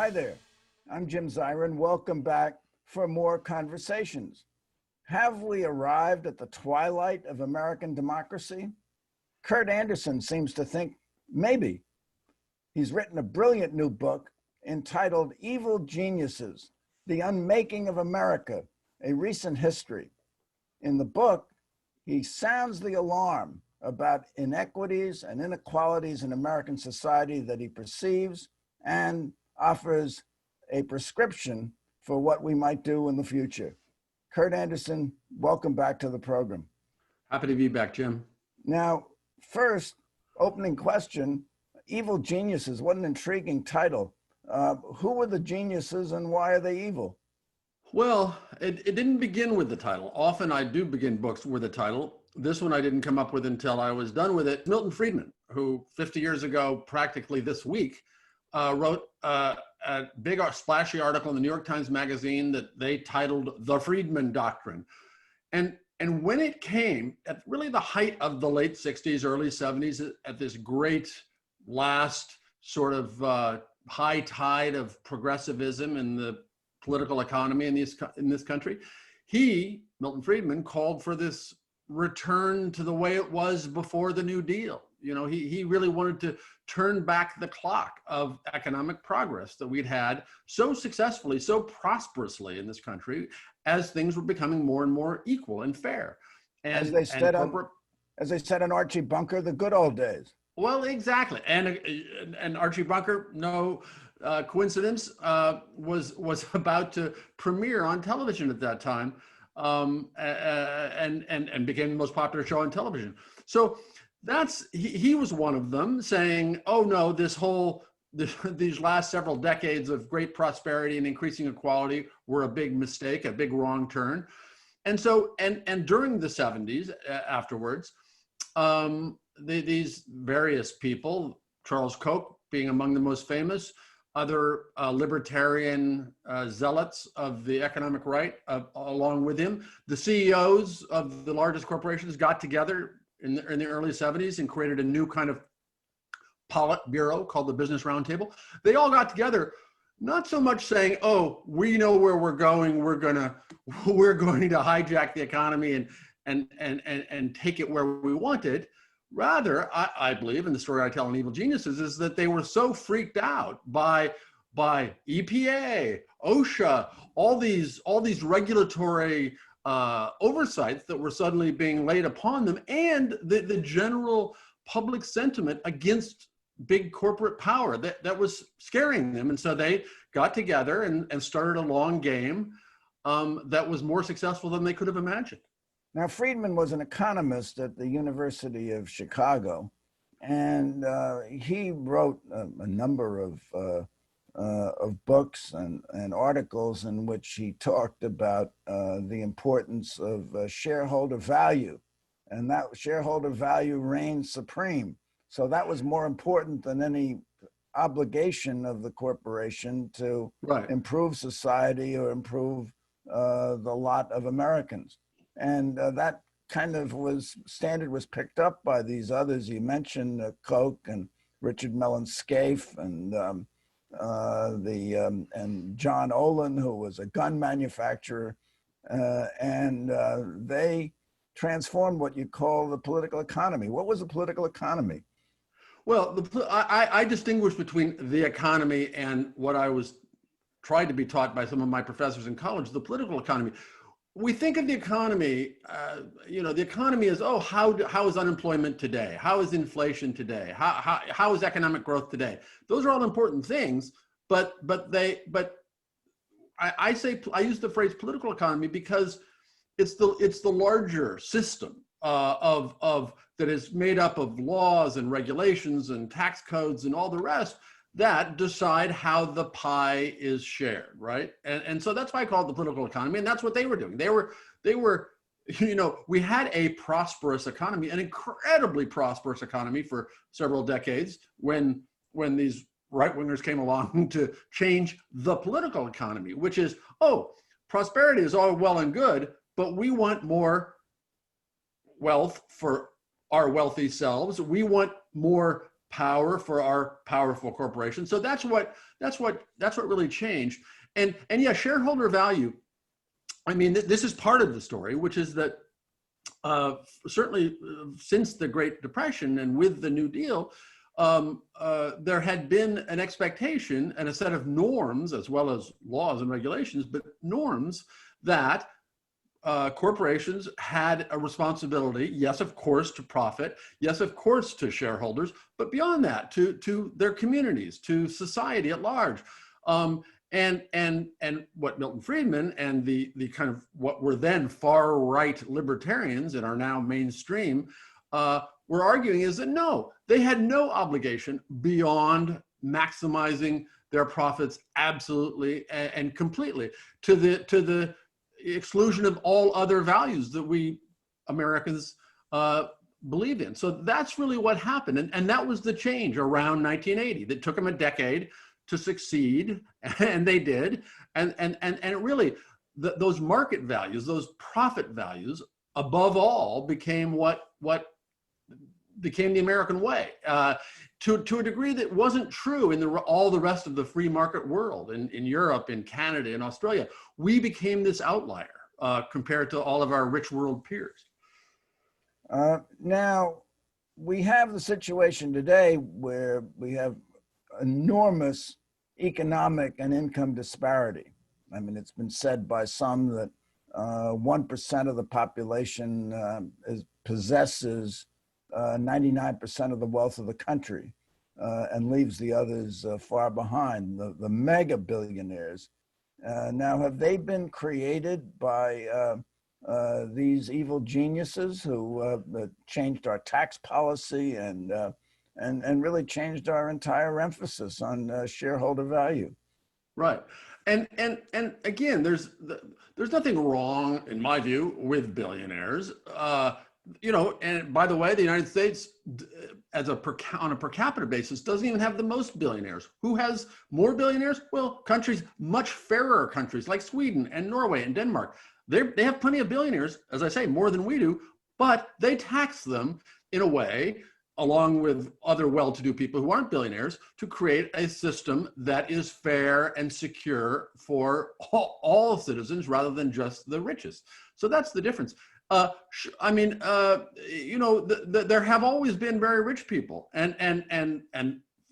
Hi there, I'm Jim Zirin. Welcome back for more conversations. Have we arrived at the twilight of American democracy? Kurt Andersen seems to think maybe. He's written a brilliant new book entitled Evil Geniuses, The Unmaking of America, a Recent History. In the book, he sounds the alarm about inequities and inequalities in American society that he perceives and offers a prescription for what we might do in the future. Kurt Andersen, welcome back to the program. Happy to be back, Jim. Now, first, opening question, Evil Geniuses, what an intriguing title. Who were the geniuses and why are they evil? Well, it didn't begin with the title. Often I do begin books with a title. This one I didn't come up with until I was done with it. Milton Friedman, who 50 years ago, practically this week, wrote a big splashy article in the New York Times Magazine that they titled The Friedman Doctrine. And when it came at really the height of the late 60s, early 70s, at this great last sort of high tide of progressivism in the political economy in this country, Milton Friedman, called for this return to the way it was before the New Deal. You know, he really wanted to turn back the clock of economic progress that we'd had so successfully, so prosperously in this country, as things were becoming more and more equal and fair. And as they said on Archie Bunker, the good old days. Well, exactly. And Archie Bunker, no coincidence, was about to premiere on television at that time, and became the most popular show on television. So he was one of them, saying, "Oh no, these last several decades of great prosperity and increasing equality were a big mistake, a big wrong turn." And so, and during the 70s, afterwards, these various people, Charles Koch being among the most famous, other libertarian zealots of the economic right, along with him, the CEOs of the largest corporations got together in the early 70s and created a new kind of politburo called the Business Roundtable. They all got together, not so much saying, "Oh, we know where we're going. We're going to hijack the economy and take it where we want it." Rather, I believe, in the story I tell in Evil Geniuses, is that they were so freaked out by EPA, OSHA, all these regulatory oversights that were suddenly being laid upon them, and the general public sentiment against big corporate power that was scaring them. And so they got together and started a long game that was more successful than they could have imagined. Now, Friedman was an economist at the University of Chicago, and he wrote a number of books and articles in which he talked about the importance of shareholder value, and that shareholder value reigned supreme. So that was more important than any obligation of the corporation to improve society or improve the lot of Americans. And that kind of standard was picked up by these others. You mentioned Koch and Richard Mellon Scaife and John Olin, who was a gun manufacturer, and they transformed what you call the political economy. What was the political economy? Well, I distinguish between the economy and what I was tried to be taught by some of my professors in college, the political economy. We think of the economy, the economy is, how is unemployment today? How is inflation today? How is economic growth today? Those are all important things, but I use the phrase political economy because it's the larger system that is made up of laws and regulations and tax codes and all the rest that decide how the pie is shared, right? And so that's why I call it the political economy, and that's what they were doing. They were, we had a prosperous economy, an incredibly prosperous economy for several decades when these right-wingers came along to change the political economy, which is, prosperity is all well and good, but we want more wealth for our wealthy selves. We want more power for our powerful corporations. So that's what really changed. And yeah, shareholder value. I mean, this is part of the story, which is that certainly since the Great Depression and with the New Deal, there had been an expectation and a set of norms, as well as laws and regulations, but norms that corporations had a responsibility, yes, of course, to profit, yes, of course, to shareholders, but beyond that, to their communities, to society at large. And what Milton Friedman and the kind of what were then far right libertarians and are now mainstream were arguing is that no, they had no obligation beyond maximizing their profits absolutely and completely to the exclusion of all other values that we Americans believe in. So that's really what happened, and that was the change around 1980. That took them a decade to succeed, and they did. And it really, those market values, those profit values, above all, became what became the American way, to a degree that wasn't true in all the rest of the free market world, in Europe, in Canada, in Australia. We became this outlier compared to all of our rich world peers. Now, we have the situation today where we have enormous economic and income disparity. I mean, it's been said by some that 1% of the population possesses 99% of the wealth of the country and leaves the others far behind, the mega billionaires. Now, have they been created by these evil geniuses who changed our tax policy and really changed our entire emphasis on shareholder value? Right, and again, there's nothing wrong, in my view, with billionaires. And by the way, the United States, on a per capita basis, doesn't even have the most billionaires. Who has more billionaires? Well, countries, much fairer countries like Sweden and Norway and Denmark. They have plenty of billionaires, as I say, more than we do, but they tax them in a way, along with other well-to-do people who aren't billionaires, to create a system that is fair and secure for all citizens rather than just the richest. So that's the difference. There have always been very rich people, and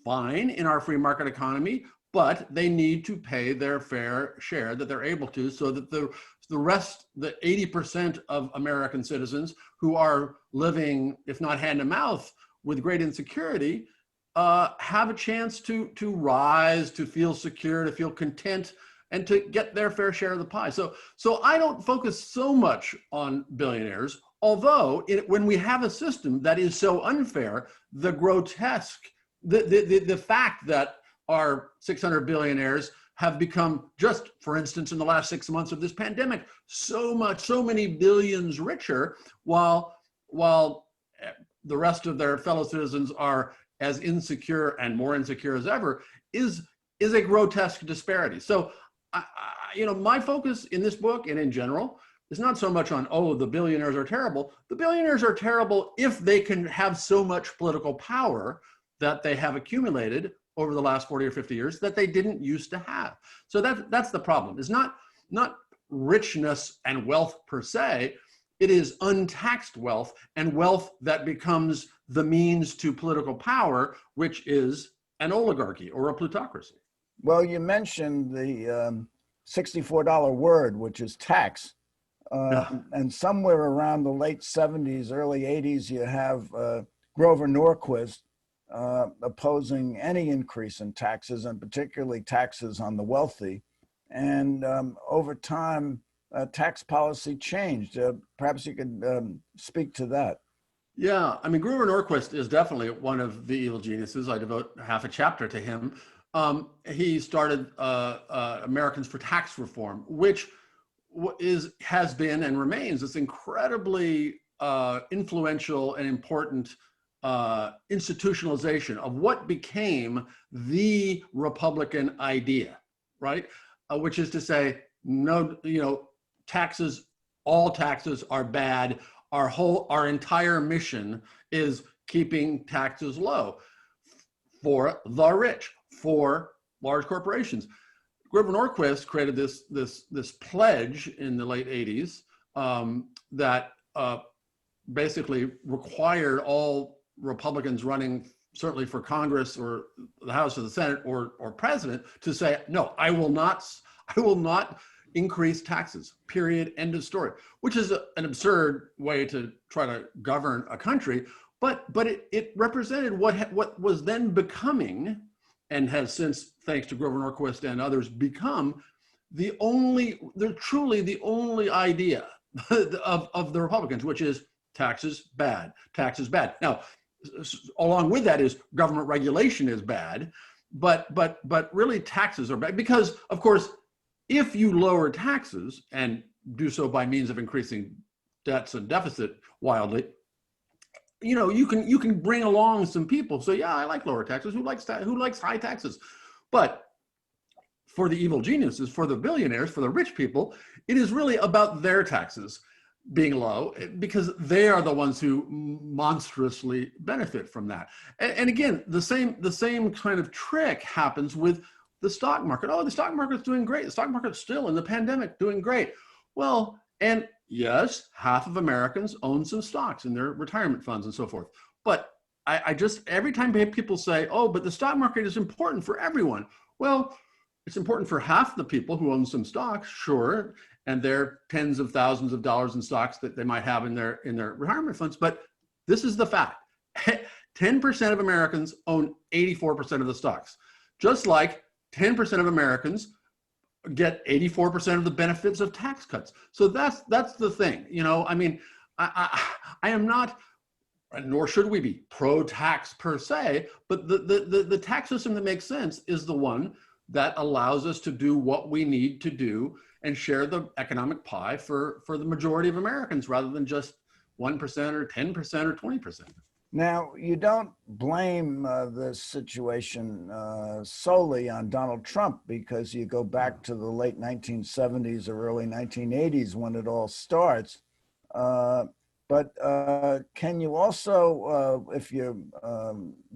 fine in our free market economy, but they need to pay their fair share that they're able to, so that the rest, the 80% of American citizens who are living, if not hand to mouth, with great insecurity, have a chance to rise, to feel secure, to feel content, and to get their fair share of the pie. So I don't focus so much on billionaires, although when we have a system that is so unfair, the grotesque, the fact that our 600 billionaires have become, just for instance, in the last 6 months of this pandemic, so many billions richer, while the rest of their fellow citizens are as insecure and more insecure as ever, is a grotesque disparity. So, my focus in this book and in general is not so much on, oh, the billionaires are terrible. The billionaires are terrible if they can have so much political power that they have accumulated over the last 40 or 50 years that they didn't used to have. So that's the problem. It's not richness and wealth per se. It is untaxed wealth and wealth that becomes the means to political power, which is an oligarchy or a plutocracy. Well, you mentioned the $64 word, which is tax. And somewhere around the late 70s, early 80s, you have Grover Norquist opposing any increase in taxes, and particularly taxes on the wealthy. And over time, tax policy changed. Perhaps you could speak to that. Yeah, I mean, Grover Norquist is definitely one of the evil geniuses. I devote half a chapter to him. He started Americans for Tax Reform, which has been and remains this incredibly influential and important institutionalization of what became the Republican idea, right? Which is to say, no, taxes, all taxes are bad. Our entire mission is keeping taxes low. for the rich, for large corporations. Grover Norquist created this pledge in the late 80s that basically required all Republicans running, certainly for Congress or the House or the Senate or president, to say, no, I will not increase taxes, period, end of story, which is an absurd way to try to govern a country. But it represented what was then becoming, and has since, thanks to Grover Norquist and others, become truly the only idea of the Republicans, which is taxes bad, taxes bad. Now, along with that is government regulation is bad, but really taxes are bad because, of course, if you lower taxes and do so by means of increasing debts and deficit wildly, you can bring along some people. So yeah, I like lower taxes. Who likes high taxes? But for the evil geniuses, for the billionaires, for the rich people, it is really about their taxes being low because they are the ones who monstrously benefit from that. And again, the same kind of trick happens with the stock market. Oh, the stock market's doing great. The stock market's still in the pandemic doing great. Well, and yes, half of Americans own some stocks in their retirement funds and so forth. But I just, every time people say, oh, but the stock market is important for everyone. Well, it's important for half the people who own some stocks, sure, and they're tens of thousands of dollars in stocks that they might have in their retirement funds. But this is the fact. 10% of Americans own 84% of the stocks, just like 10% of Americans get 84% of the benefits of tax cuts. So that's the thing. I mean, I am not, nor should we be, pro-tax per se, but the tax system that makes sense is the one that allows us to do what we need to do and share the economic pie for the majority of Americans rather than just 1% or 10% or 20%. Now, you don't blame this situation solely on Donald Trump because you go back to the late 1970s or early 1980s when it all starts. But can you also, if you're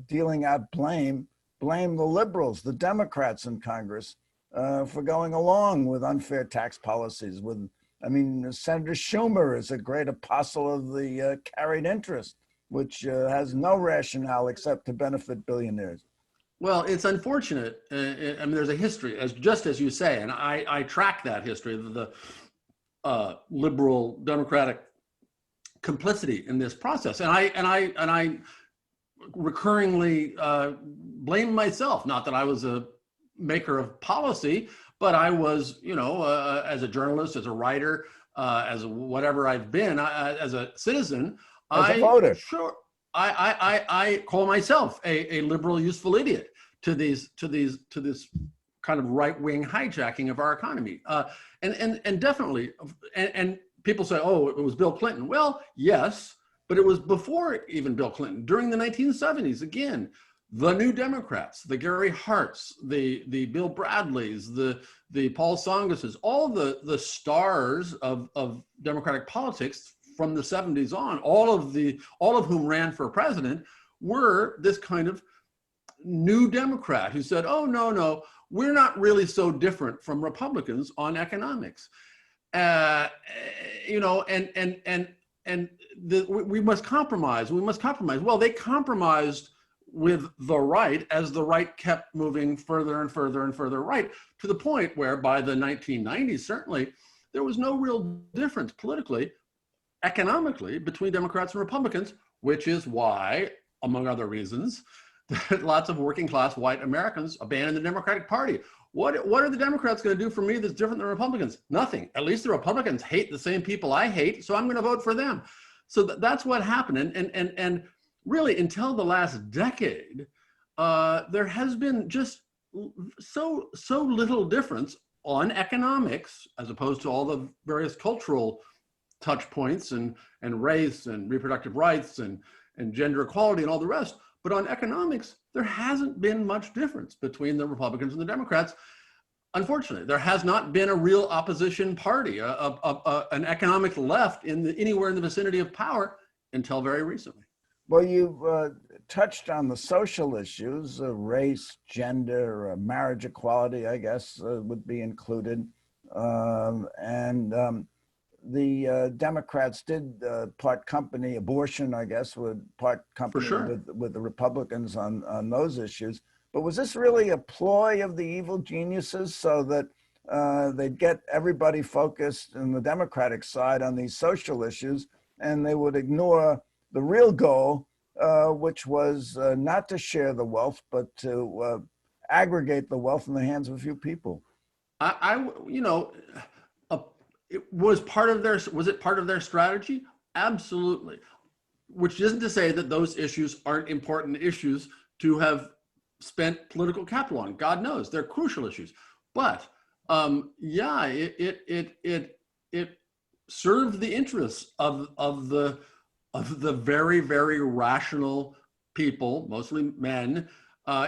dealing out blame the liberals, the Democrats in Congress for going along with unfair tax policies? Senator Schumer is a great apostle of the carried interest, which has no rationale except to benefit billionaires. Well, it's unfortunate. There's a history, just as you say, and I track that history of the liberal Democratic complicity in this process, and I recurringly blame myself. Not that I was a maker of policy, but I was, as a journalist, as a writer, as whatever I've been, as a citizen. As a voter. Sure. I call myself a liberal useful idiot to this kind of right-wing hijacking of our economy. And definitely, and people say, oh, it was Bill Clinton. Well, yes, but it was before even Bill Clinton. During the 1970s, again, the New Democrats, the Gary Harts, the Bill Bradleys, the Paul Tsongases, all the stars of Democratic politics from the 70s on, all of whom ran for president, were this kind of new Democrat who said, oh, no, we're not really so different from Republicans on economics. We must compromise. Well, they compromised with the right as the right kept moving further and further and further right, to the point where by the 1990s, certainly, there was no real difference politically, economically, between Democrats and Republicans, which is why, among other reasons, that lots of working class white Americans abandoned the Democratic Party. What are the Democrats going to do for me that's different than Republicans? Nothing. At least the Republicans hate the same people I hate, so I'm going to vote for them. So that's what happened. And really, until the last decade, there has been just so little difference on economics, as opposed to all the various cultural touch points and race and reproductive rights and gender equality and all the rest. But on economics, there hasn't been much difference between the Republicans and the Democrats. Unfortunately, there has not been a real opposition party, an economic left anywhere in the vicinity of power until very recently. Well, you touched on the social issues, race, gender, marriage equality, I guess, would be included. And the Democrats did part company, abortion, I guess, would part For company sure. with the Republicans on those issues. But was this really a ploy of the evil geniuses so that they'd get everybody focused in the Democratic side on these social issues, and they would ignore the real goal, which was not to share the wealth, but to aggregate the wealth in the hands of a few people? You know, it was was it part of their strategy? Absolutely. Which isn't to say that those issues aren't important issues to have spent political capital on. God knows they're crucial issues. But yeah, it served the interests of the very, very rational people, mostly men,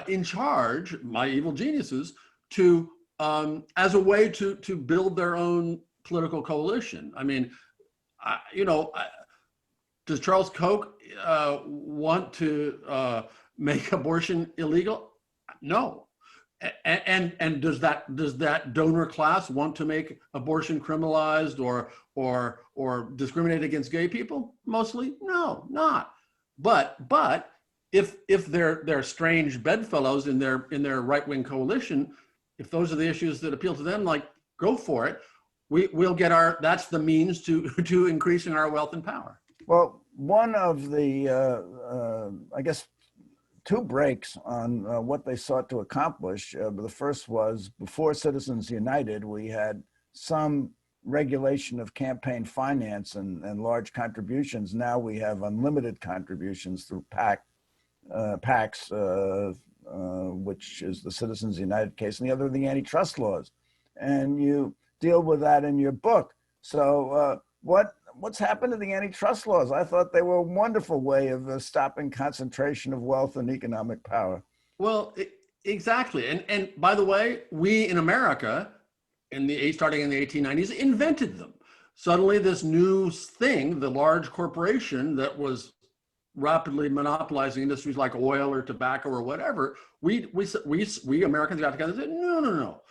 in charge, my evil geniuses, to as a way to build their own political coalition. I mean, does Charles Koch want to make abortion illegal? No. And does that donor class want to make abortion criminalized or discriminate against gay people? Mostly, no, not. But if they're strange bedfellows in their right-wing coalition, if those are the issues that appeal to them, like, go for it. We'll get that's the means to increasing our wealth and power. Well, one of the, I guess, two breaks on what they sought to accomplish. The first was before Citizens United, we had some regulation of campaign finance and large contributions. Now we have unlimited contributions through PACs, which is the Citizens United case, and the other, the antitrust laws. And you deal with that in your book. So what's happened to the antitrust laws? I thought they were a wonderful way of stopping concentration of wealth and economic power. Well, exactly. And by the way, we in America, starting in the 1890s, invented them. Suddenly this new thing, the large corporation that was rapidly monopolizing industries like oil or tobacco or whatever, we Americans got together and said, no.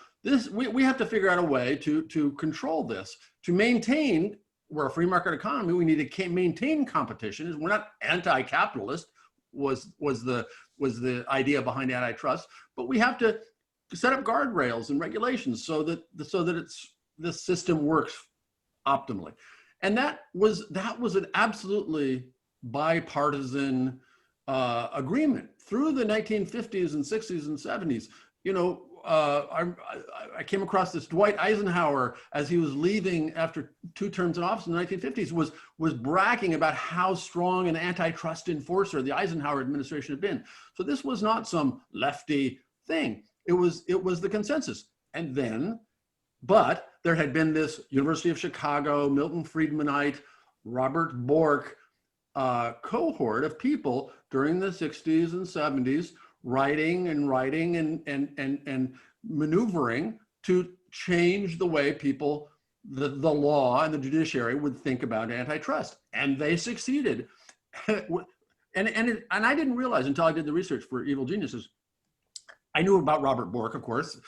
We have to figure out a way to control this, to maintain. We're a free market economy. We need to maintain competition. We're not anti-capitalist. Was the idea behind antitrust? But we have to set up guardrails and regulations so that this system works optimally. And that was an absolutely bipartisan agreement through the 1950s and 60s and 70s. You know, I came across this Dwight Eisenhower as he was leaving after 2 terms in office in the 1950s was bragging about how strong an antitrust enforcer the Eisenhower administration had been. So this was not some lefty thing. It was the consensus. And then, but there had been this University of Chicago, Milton Friedmanite, Robert Bork cohort of people during the 60s and 70s writing and maneuvering to change the way people, the law and the judiciary would think about antitrust. And they succeeded. And I didn't realize until I did the research for Evil Geniuses. I knew about Robert Bork, of course.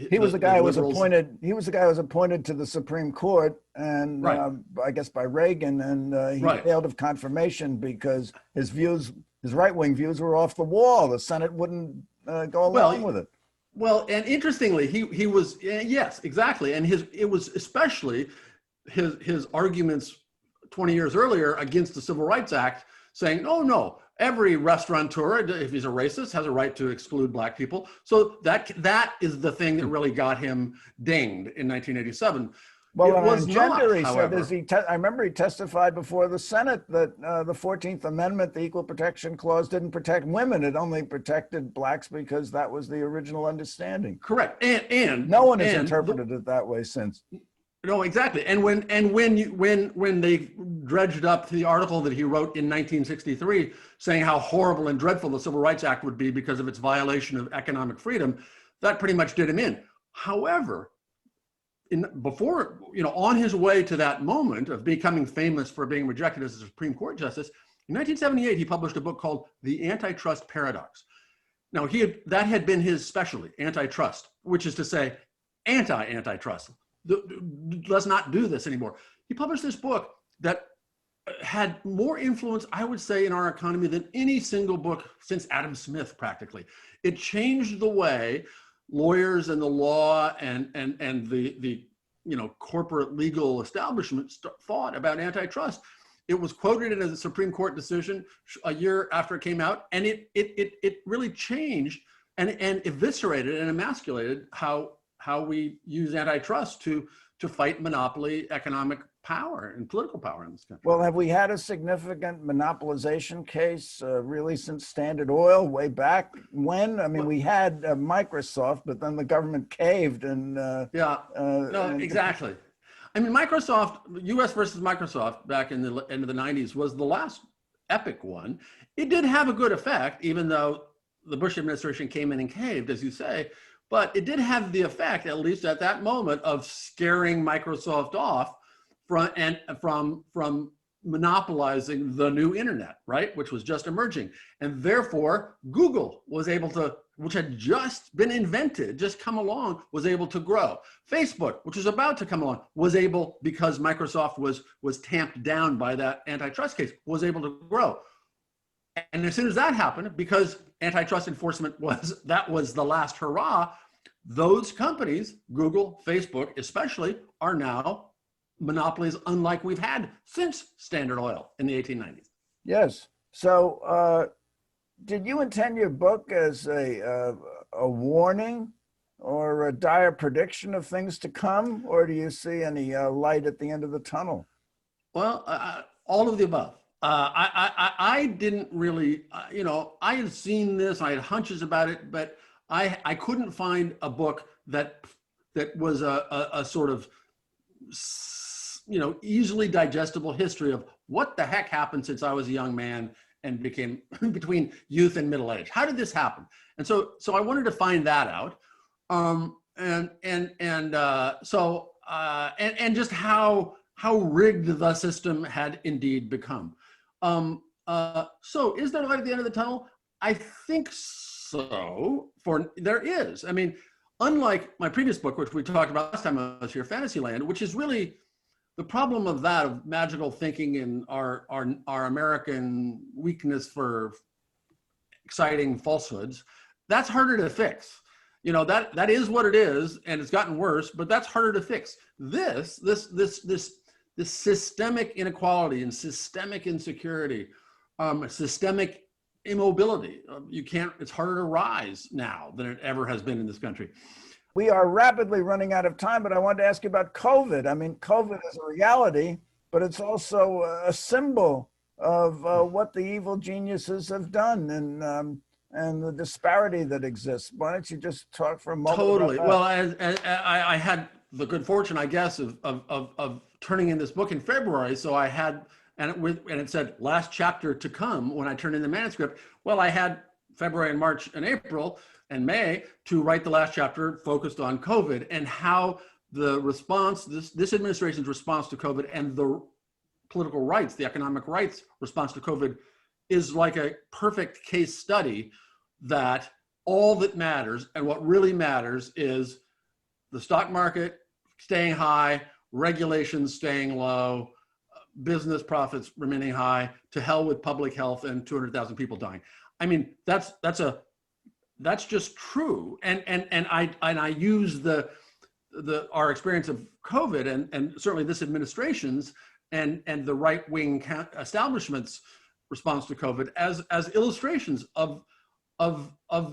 He was the guy who was appointed. He was the guy who was appointed to the Supreme Court, and right. I guess by Reagan, and he right. failed of confirmation because his right-wing views were off the wall. The Senate wouldn't go along with it. Well, and interestingly, he was yes, exactly, and it was especially his arguments 20 years earlier against the Civil Rights Act, saying, no, every restaurateur, if he's a racist, has a right to exclude Black people. So that is the thing that really got him dinged in 1987. Well, on gender, he said, I remember he testified before the Senate that the 14th Amendment, the Equal Protection Clause, didn't protect women. It only protected Blacks because that was the original understanding. Correct. And no one has interpreted it that way since. No, exactly. And when they dredged up the article that he wrote in 1963, saying how horrible and dreadful the Civil Rights Act would be because of its violation of economic freedom, that pretty much did him in. However, on his way to that moment of becoming famous for being rejected as a Supreme Court justice, In 1978, he published a book called The Antitrust Paradox. Now, that had been his specialty, antitrust, which is to say, anti-antitrust. Let's not do this anymore. He published this book that had more influence, I would say, in our economy than any single book since Adam Smith, practically. It changed the way lawyers and the law and the corporate legal establishment thought about antitrust. It was quoted in a Supreme Court decision a year after it came out, and it really changed and eviscerated and emasculated how we use antitrust to fight monopoly economic power and political power in this country. Well, have we had a significant monopolization case really since Standard Oil way back when? I mean, we had Microsoft, but then the government caved and exactly. I mean, Microsoft, US versus Microsoft back in the end of the 90s was the last epic one. It did have a good effect, even though the Bush administration came in and caved, as you say, but it did have the effect, at least at that moment, of scaring Microsoft off from monopolizing the new internet, right? Which was just emerging. And therefore, Google was able to, which had just been invented, just come along, was able to grow. Facebook, which was about to come along, was able, because Microsoft was tamped down by that antitrust case, was able to grow. And as soon as that happened, because antitrust enforcement was the last hurrah, those companies, Google, Facebook especially, are now monopolies unlike we've had since Standard Oil in the 1890s. Yes. So did you intend your book as a warning or a dire prediction of things to come, or do you see any light at the end of the tunnel? Well, all of the above. I didn't really, I had seen this, I had hunches about it, but I couldn't find a book that was a sort of, easily digestible history of what the heck happened since I was a young man and became between youth and middle age. How did this happen? And so I wanted to find that out, and just how rigged the system had indeed become. So is there light at the end of the tunnel? I think so. There is. I mean, unlike my previous book, which we talked about last time I was here, Fantasyland, which is really the problem of magical thinking and our American weakness for exciting falsehoods. That's harder to fix. That is what it is, and it's gotten worse, but that's harder to fix. This systemic inequality and systemic insecurity, systemic immobility. It's harder to rise now than it ever has been in this country. We are rapidly running out of time, but I wanted to ask you about COVID. I mean, COVID is a reality, but it's also a symbol of what the evil geniuses have done and the disparity that exists. Why don't you just talk for a moment? Totally. About that? Well, I had the good fortune, I guess, of turning in this book in February. So I had, and it said last chapter to come when I turned in the manuscript. Well, I had February and March and April and May to write the last chapter focused on COVID and how the response, this administration's response to COVID and the political rights, the economic rights response to COVID is like a perfect case study that all that matters and what really matters is the stock market staying high, regulations staying low, business profits remaining high, to hell with public health and 200,000 people dying. I mean, that's just true. And I use our experience of COVID and certainly this administration's and the right-wing establishment's response to COVID as illustrations of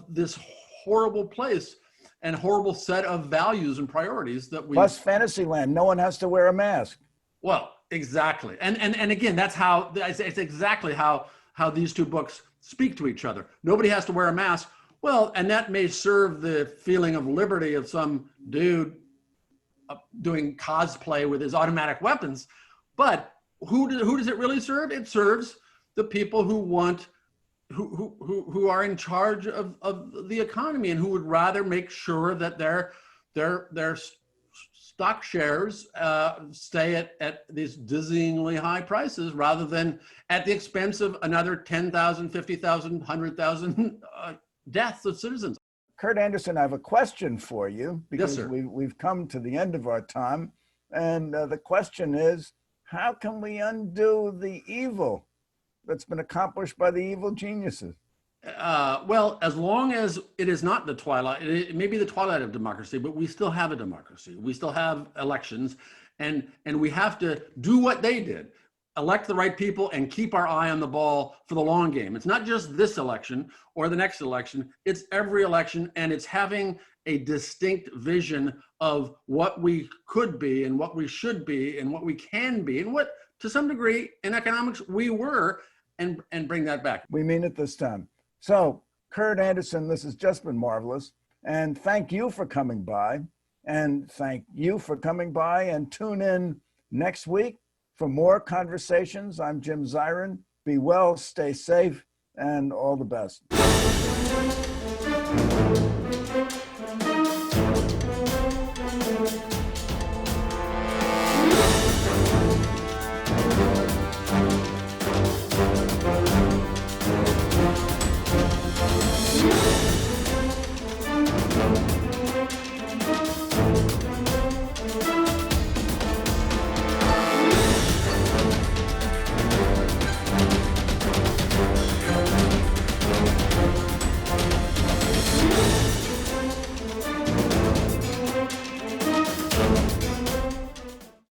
this horrible place and horrible set of values and priorities that we. Plus Fantasyland, no one has to wear a mask. Well, exactly. And again, it's exactly how these two books speak to each other. Nobody has to wear a mask. Well, and that may serve the feeling of liberty of some dude doing cosplay with his automatic weapons. But who does it really serve? It serves the people who are in charge of the economy and who would rather make sure that their stock shares stay at these dizzyingly high prices rather than at the expense of another 10,000, 50,000, 100,000 deaths of citizens. Kurt Andersen, I have a question for you because Yes, sir. we've come to the end of our time. And the question is, how can we undo the evil that's been accomplished by the evil geniuses? Well, as long as it is not the twilight, it may be the twilight of democracy, but we still have a democracy. We still have elections, and we have to do what they did. Elect the right people and keep our eye on the ball for the long game. It's not just this election or the next election, it's every election, and it's having a distinct vision of what we could be and what we should be and what we can be and what, to some degree, in economics, we were, and bring that back. We mean it this time. So, Kurt Andersen, this has just been marvelous. And thank you for coming by. And thank you for coming by, and tune in next week for more conversations. I'm Jim Zirin. Be well, stay safe, and all the best.